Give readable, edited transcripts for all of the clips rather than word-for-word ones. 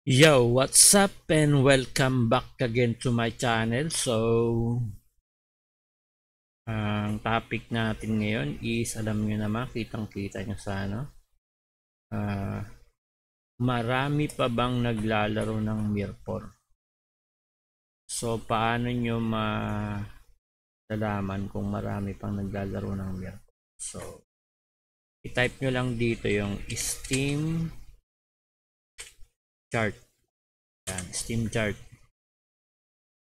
Yo, what's up and welcome back again to my channel. Ang topic natin ngayon is, alam nyo naman, kitang-kita nyo sa ah, marami pa bang naglalaro ng Mirror? So, paano nyo malalaman kung marami pang naglalaro ng Mirror? So, i-type nyo lang dito yung Steam chart. Yan, Steam chart.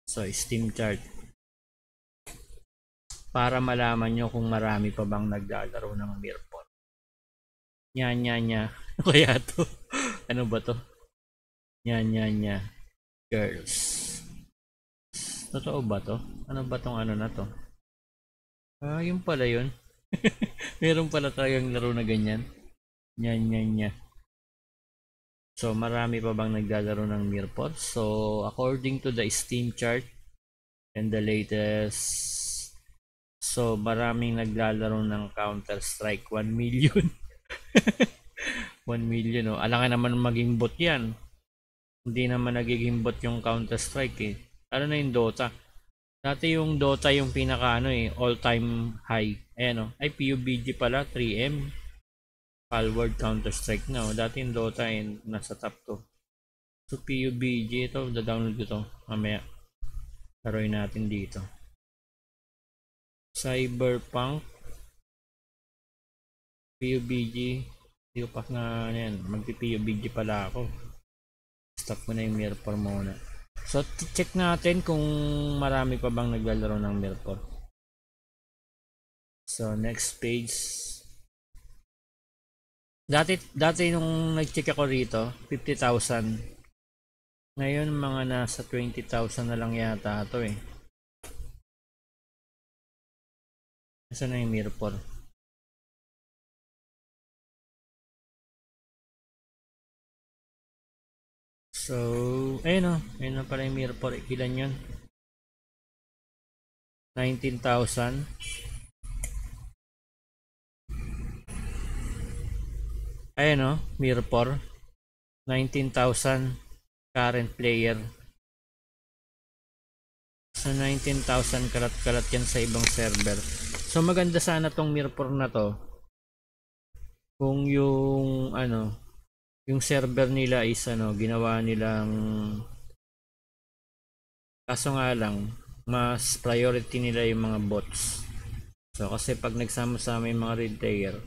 So, Steam chart. Para malaman nyo kung marami pa bang naglalaro ng Mirror. Nya. Ano kaya to? Ano ba to? Nya. Girls. Totoo ba to? Ano ba tong ano na to? Yung pala yun. Meron pala talagang laro na ganyan. Nya. So, marami pa bang naglalaro ng Mirror? So, according to the Steam chart and the latest, so, maraming naglalaro ng Counter-Strike 1 million. 1 million, oh. Alangan naman maging bot yan. Hindi naman nagiging bot yung Counter-Strike eh. Ano na yung Dota? Dati yung Dota yung pinaka all time high. Ayan o. Ay, PUBG pala, 3M. Palworld Counter-Strike na. Dati yung Dota nasa top 2. So, PUBG ito, da-download ko to. Mamaya, laruin natin dito. Cyberpunk. PUBG. Hindi ko pa na yan. Magpi-PUBG pala ako. Stop ko na yung Mirror muna. So, check natin kung marami pa bang naglalaro ng Mirror. So, next page. Dati nung nag-check ako rito, 50,000. Ngayon, mga nasa 20,000 na lang yata ito eh. Nasaan na yung Mirror? So, ayun o. Ayun na pala yung Mirror. Ilan yun? 19,000. Ayun o, Mirror. 19,000 current player. So, 19,000 kalat-kalat yan sa ibang server. So, maganda sana tong Mirror na to. Kung yung server nila is ginawa nilang, kaso nga lang, mas priority nila yung mga bots. So, kasi pag nagsama-sama yung mga raid player,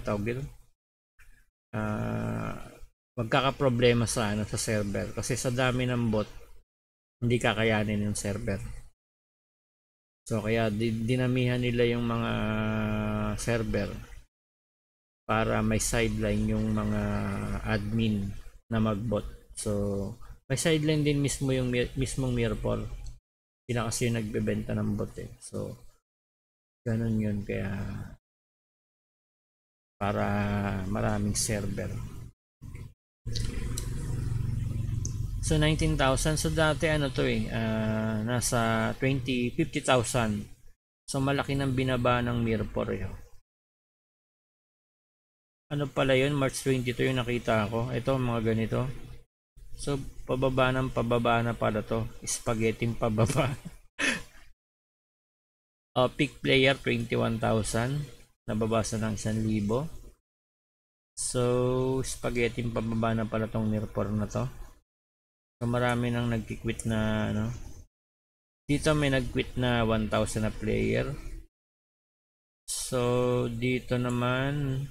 tawag dito, magkakaproblema sa server kasi sa dami ng bot hindi kakayanin yung server. So kaya dinamihan nila yung mga server para may sideline yung mga admin na magbot. So may sideline din mismo yung mismong Mirror. Sila kasi yung nagbebenta ng bot eh. So ganun yun, kaya para maraming server. So 19,000. So dati to nasa 50,000. So malaki ng binaba ng Mirror eh. Ano pala yun? March 22 yung nakita ko. Ito mga ganito. So pababa na pala to. Spaghetti pababa. Peak player 21,000. Nababasa ng 1,000. So spaghetti pababa na pala tong Mirror na to. So marami nang nag-quit na dito may nag-quit na 1,000 na player. So dito naman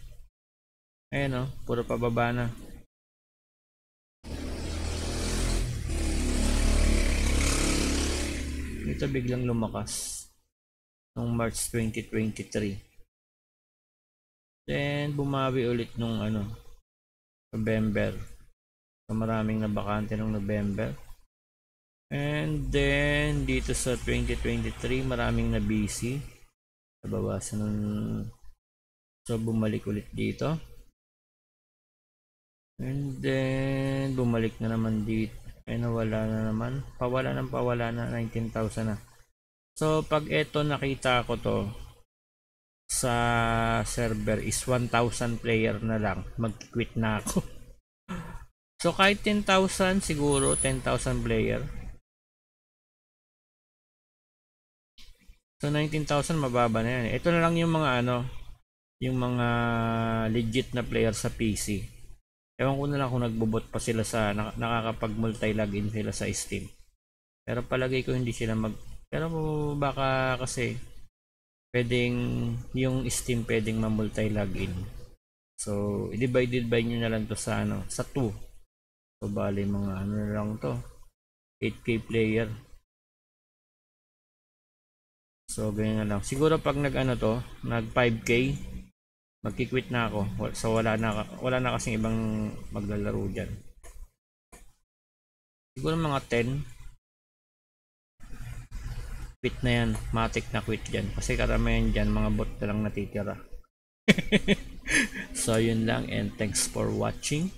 ayun puro pababa na. Dito biglang lumakas nung March 2023. Then bumawi ulit nung November. So maraming nabakante nung November. And then dito sa 2023 maraming na busy. Nabawasan nun. So bumalik ulit dito. And then bumalik na naman dito. Ay nawala na naman. Pawala na 19,000 na. So pag eto nakita ko to, sa server is 1,000 player na lang, mag-quit na ako. So kahit 10,000 siguro, 10,000 player. So 19,000 mababa na yan. Ito na lang yung mga yung mga legit na player sa PC. Ewan ko na lang kung nagbobot pa sila sa nakakapag multi-login sila sa Steam. Pero palagay ko hindi sila pero baka kasi pwedeng yung Steam pwedeng ma-multi-login. So i-divide nyo na lang to sa sa 2. So bali mga na lang to. 8k player. So ganyan na lang. Siguro pag nag nag 5k, magki-quit na ako. So wala na kasing ibang maglalaro diyan. Siguro mga 10. Quit na yan. Matik na quit diyan. Kasi karamihan diyan mga bot na lang natitira. So yun lang and thanks for watching.